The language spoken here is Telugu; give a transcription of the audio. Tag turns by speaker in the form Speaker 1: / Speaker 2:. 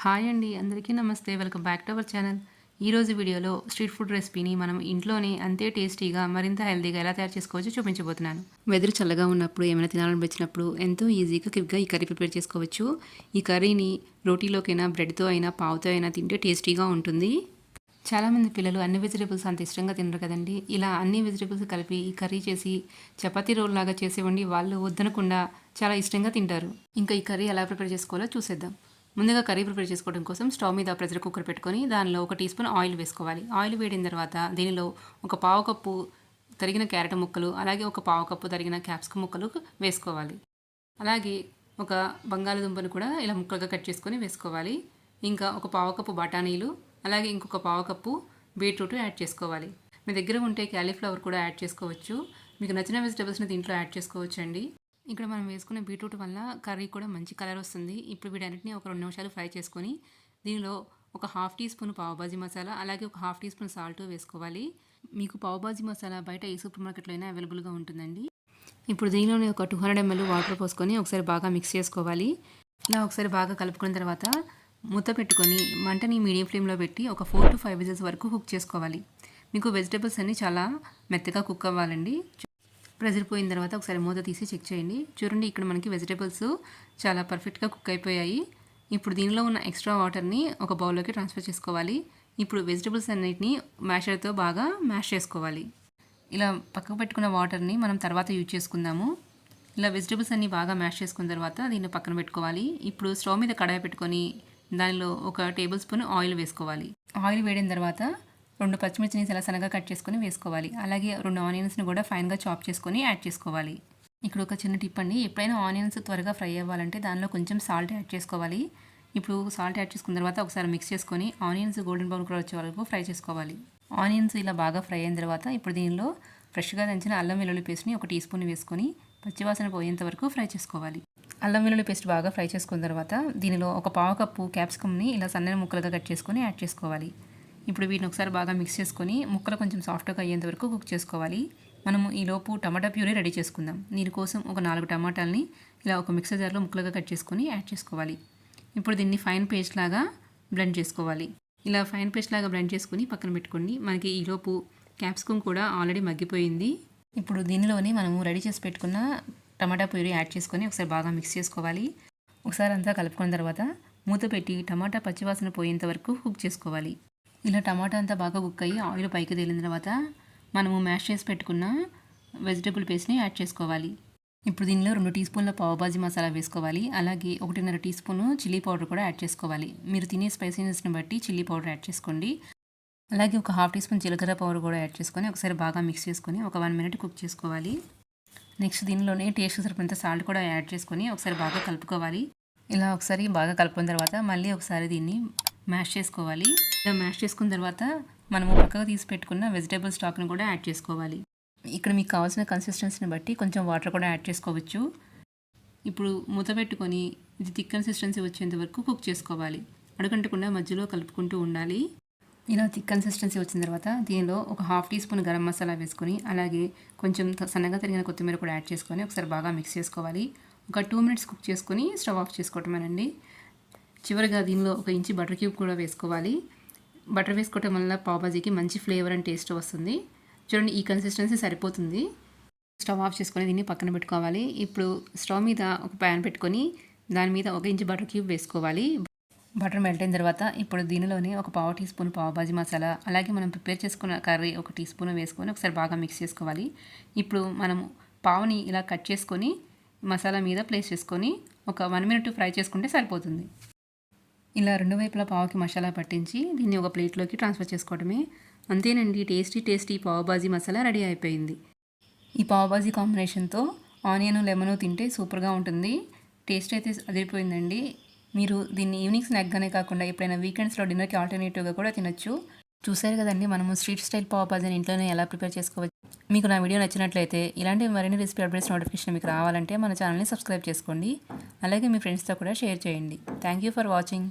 Speaker 1: హాయ్ అండి, అందరికీ నమస్తే. Welcome back to our channel. ఈరోజు వీడియోలో స్ట్రీట్ ఫుడ్ రెసిపీని మనం ఇంట్లోనే అంతే టేస్టీగా మరింత హెల్తీగా ఎలా తయారు చేసుకోవచ్చో చూపించబోతున్నాను. వెదర్ చల్లగా ఉన్నప్పుడు ఏమైనా తినాలనిపించినప్పుడు ఎంతో ఈజీగా క్విక్గా ఈ కర్రీ ప్రిపేర్ చేసుకోవచ్చు. ఈ కర్రీని రోటీలోకైనా బ్రెడ్తో అయినా పావుతో అయినా తింటే టేస్టీగా ఉంటుంది. చాలామంది పిల్లలు అన్ని వెజిటేబుల్స్ అంత ఇష్టంగా తినరు కదండి. ఇలా అన్ని వెజిటేబుల్స్ కలిపి ఈ కర్రీ చేసి చపాతీ రోల్ లాగా చేసేవండి వాళ్ళు వద్దనకుండా చాలా ఇష్టంగా తింటారు. ఇంకా ఈ కర్రీ ఎలా ప్రిపేర్ చేసుకోవాలో చూసేద్దాం. ముందుగా కర్రీ ప్రిపేర్ చేసుకోవడం కోసం స్టవ్ మీద ప్రెషర్ కుక్కర్ పెట్టుకొని దానిలో 1 టీ స్పూన్ ఆయిల్ వేసుకోవాలి. ఆయిల్ వేడిన తర్వాత దీనిలో ఒక పావు కప్పు తరిగిన క్యారెట్ ముక్కలు, అలాగే ఒక పావు కప్పు తరిగిన క్యాప్సికమ్ ముక్కలు వేసుకోవాలి. అలాగే ఒక బంగాళదుంపను కూడా ఇలా ముక్కలుగా కట్ చేసుకొని వేసుకోవాలి. ఇంకా ఒక పావు కప్పు బఠానీలు, అలాగే ఇంకొక పావు కప్పు బీట్రూట్ యాడ్ చేసుకోవాలి. మీ దగ్గర ఉంటే క్యాలీఫ్లవర్ కూడా యాడ్ చేసుకోవచ్చు. మీకు నచ్చిన వెజిటేబుల్స్ని దీంట్లో యాడ్ చేసుకోవచ్చు అండి. ఇక్కడ మనం వేసుకునే బీట్రూట్ వల్ల కర్రీ కూడా మంచి కలర్ వస్తుంది. ఇప్పుడు వీటన్నిటిని ఒక 2 నిమిషాలు ఫ్రై చేసుకొని దీనిలో ఒక half teaspoon pav bhaji masala, అలాగే ఒక హాఫ్ టీ స్పూన్ సాల్ట్ వేసుకోవాలి. మీకు పావుబాజీ మసాలా బయట ఏ సూపర్ మార్కెట్లో అయినా అవైలబుల్గా ఉంటుందండి. ఇప్పుడు దీనిలోనే ఒక 200 ml వాటర్ పోసుకొని ఒకసారి బాగా మిక్స్ చేసుకోవాలి. ఇలా ఒకసారి బాగా కలుపుకున్న తర్వాత మూత పెట్టుకొని మంటని మీడియం ఫ్లేమ్లో పెట్టి ఒక 4 to 5 విజిల్స్ వరకు కుక్ చేసుకోవాలి. మీకు వెజిటేబుల్స్ అన్నీ చాలా మెత్తగా కుక్ అవ్వాలండి. ప్రెజర్ పోయిన తర్వాత ఒకసారి మూత తీసి చెక్ చేయండి. చూడండి, ఇక్కడ మనకి వెజిటేబుల్స్ చాలా పర్ఫెక్ట్గా కుక్ అయిపోయాయి. ఇప్పుడు దీనిలో ఉన్న ఎక్స్ట్రా వాటర్ని ఒక బౌల్లోకి ట్రాన్స్ఫర్ చేసుకోవాలి. ఇప్పుడు వెజిటేబుల్స్ అన్నిటిని మ్యాషర్తో బాగా మ్యాష్ చేసుకోవాలి. ఇలా పక్కకు పెట్టుకున్న వాటర్ని మనం తర్వాత యూజ్ చేసుకుందాము. ఇలా వెజిటేబుల్స్ అన్నీ బాగా మ్యాష్ చేసుకున్న తర్వాత దీన్ని పక్కన పెట్టుకోవాలి. ఇప్పుడు స్టవ్ మీద కడాయి పెట్టుకొని దానిలో 1 టేబుల్ స్పూన్ ఆయిల్ వేసుకోవాలి. ఆయిల్ వేడిన తర్వాత 2 పచ్చిమిర్చిని చాలా సన్నగా కట్ చేసుకొని వేసుకోవాలి. అలాగే 2 ఆనియన్స్ని కూడా ఫైన్గా చాప్ చేసుకొని యాడ్ చేసుకోవాలి. ఇక్కడ ఒక చిన్న టిప్ అండి, ఎప్పుడైనా ఆనియన్స్ త్వరగా ఫ్రై అవ్వాలంటే దానిలో కొంచెం సాల్ట్ యాడ్ చేసుకోవాలి. ఇప్పుడు సాల్ట్ యాడ్ చేసుకున్న తర్వాత ఒకసారి మిక్స్ చేసుకొని ఆనియన్స్ గోల్డెన్ బ్రౌన్ కలర్ వచ్చే వరకు ఫ్రై చేసుకోవాలి. ఆనియన్స్ ఇలా బాగా ఫ్రై అయిన తర్వాత ఇప్పుడు దీనిలో ఫ్రెష్గా దంచిన అల్లం వెల్లుల్లి పేస్ట్ని 1 టీ స్పూన్ వేసుకొని పచ్చివాసన పోయేంత వరకు ఫ్రై చేసుకోవాలి. అల్లం వెల్లుల్లి పేస్ట్ బాగా ఫ్రై చేసుకున్న తర్వాత దీనిలో ఒక పావు కప్పు క్యాప్సికమ్ని ఇలా సన్నని ముక్కలుగా కట్ చేసుకొని యాడ్ చేసుకోవాలి. ఇప్పుడు వీటిని ఒకసారి బాగా మిక్స్ చేసుకొని ముక్కలు కొంచెం సాఫ్ట్గా అయ్యేంత వరకు కుక్ చేసుకోవాలి. మనము ఈలోపు టమాటా ప్యూరీ రెడీ చేసుకుందాం. దీనికోసం ఒక 4 టమాటాలని ఇలా ఒక మిక్సర్ జార్లో ముక్కలుగా కట్ చేసుకొని యాడ్ చేసుకోవాలి. ఇప్పుడు దీన్ని ఫైన్ పేస్ట్ లాగా బ్లెండ్ చేసుకోవాలి. ఇలా ఫైన్ పేస్ట్ లాగా బ్లెండ్ చేసుకుని పక్కన పెట్టుకోండి. మనకి ఈలోపు క్యాప్సికమ్ కూడా ఆల్రెడీ మగ్గిపోయింది. ఇప్పుడు దీనిలోనే మనము రెడీ చేసి పెట్టుకున్న టమాటా ప్యూరీ యాడ్ చేసుకొని ఒకసారి బాగా మిక్స్ చేసుకోవాలి. ఒకసారి అంతా కలుపుకున్న తర్వాత మూత పెట్టి టమాటా పచ్చివాసన పోయేంత వరకు కుక్ చేసుకోవాలి. ఇలా టమాటా అంతా బాగా కుక్ అయ్యి ఆయిల్ పైకి తేలిన తర్వాత మనము మ్యాష్ చేసి పెట్టుకున్న వెజిటేబుల్ పేస్ట్ని యాడ్ చేసుకోవాలి. ఇప్పుడు దీనిలో 2 టీ స్పూన్ల పావుబాజీ మసాలా వేసుకోవాలి. అలాగే 1.5 టీ స్పూను చిల్లీ పౌడర్ కూడా యాడ్ చేసుకోవాలి. మీరు తినే స్పైసీనెస్ని బట్టి చిల్లీ పౌడర్ యాడ్ చేసుకోండి. అలాగే ఒక హాఫ్ టీ స్పూన్ జీలకర్ర పౌడర్ కూడా యాడ్ చేసుకొని ఒకసారి బాగా మిక్స్ చేసుకొని ఒక 1 మినిట్ కుక్ చేసుకోవాలి. నెక్స్ట్ దీనిలోనే టేస్ట్ సరిపడినంత సాల్ట్ కూడా యాడ్ చేసుకొని ఒకసారి బాగా కలుపుకోవాలి. ఇలా ఒకసారి బాగా కలుపుకున్న తర్వాత మళ్ళీ ఒకసారి దీన్ని మ్యాష్ చేసుకోవాలి. ఇలా మ్యాష్ చేసుకున్న తర్వాత మనము పక్కగా తీసి పెట్టుకున్న వెజిటేబుల్ స్టాక్ని కూడా యాడ్ చేసుకోవాలి. ఇక్కడ మీకు కావాల్సిన కన్సిస్టెన్సీని బట్టి కొంచెం వాటర్ కూడా యాడ్ చేసుకోవచ్చు. ఇప్పుడు మూత పెట్టుకొని ఇది థిక్ కన్సిస్టెన్సీ వచ్చేంత వరకు కుక్ చేసుకోవాలి. అడుగంటకుండా మధ్యలో కలుపుకుంటూ ఉండాలి. ఇలా థిక్ కన్సిస్టెన్సీ వచ్చిన తర్వాత దీనిలో ఒక half teaspoon garam masala వేసుకొని అలాగే కొంచెం సన్నగా తరిగిన కొత్తిమీర కూడా యాడ్ చేసుకొని ఒకసారి బాగా మిక్స్ చేసుకోవాలి. ఒక 2 మినిట్స్ కుక్ చేసుకొని స్టవ్ ఆఫ్ చేసుకోవటమేనండి. చివరిగా దీనిలో 1 ఇంచు బటర్ క్యూబ్ కూడా వేసుకోవాలి. బటర్ వేసుకోవటం వల్ల పావుబాజీకి మంచి ఫ్లేవర్ అండ్ టేస్ట్ వస్తుంది. చూడండి, ఈ కన్సిస్టెన్సీ సరిపోతుంది. స్టవ్ ఆఫ్ చేసుకొని దీన్ని పక్కన పెట్టుకోవాలి. ఇప్పుడు స్టవ్ మీద ఒక ప్యాన్ పెట్టుకొని దాని మీద 1 ఇంచు బటర్ క్యూబ్ వేసుకోవాలి. బటర్ మెల్ట్ అయిన తర్వాత ఇప్పుడు దీనిలోనే ఒక పావు టీ స్పూన్ పావుబాజీ మసాలా, అలాగే మనం ప్రిపేర్ చేసుకున్న కర్రీ 1 టీ స్పూన్ వేసుకొని ఒకసారి బాగా మిక్స్ చేసుకోవాలి. ఇప్పుడు మనము పావుని ఇలా కట్ చేసుకొని మసాలా మీద ప్లేస్ చేసుకొని ఒక 1 మినిట్ ఫ్రై చేసుకుంటే సరిపోతుంది. ఇలా 2 వైపులా పావుకి మసాలా పట్టించి దీన్ని ఒక ప్లేట్లోకి ట్రాన్స్ఫర్ చేసుకోవడమే. అంతేనండి, టేస్టీ పావుబాజీ మసాలా రెడీ అయిపోయింది. ఈ పావుబాజీ కాంబినేషన్తో ఆనియన్ లెమన్ తింటే సూపర్గా ఉంటుంది. టేస్ట్ అయితే అదిరిపోయిందండి. మీరు దీన్ని ఈవినింగ్ స్నాక్గానే కాకుండా ఎప్పుడైనా వీకెండ్స్లో డిన్నర్కి ఆల్టర్నేటివ్గా కూడా తినొచ్చు. చూసారు కదండి, మనము స్ట్రీట్ స్టైల్ పావుబాజీని ఇంట్లోనే ఎలా ప్రిపేర్ చేసుకోవచ్చు. మీకు నా వీడియో నచ్చినట్లయితే ఇలాంటి మరిన్ని రెసిపీ అప్డేట్స్ నోటిఫికేషన్ మీకు రావాలంటే మన ఛానల్ని సబ్స్క్రైబ్ చేసుకోండి. అలాగే మీ ఫ్రెండ్స్తో కూడా షేర్ చేయండి. Thank you for watching.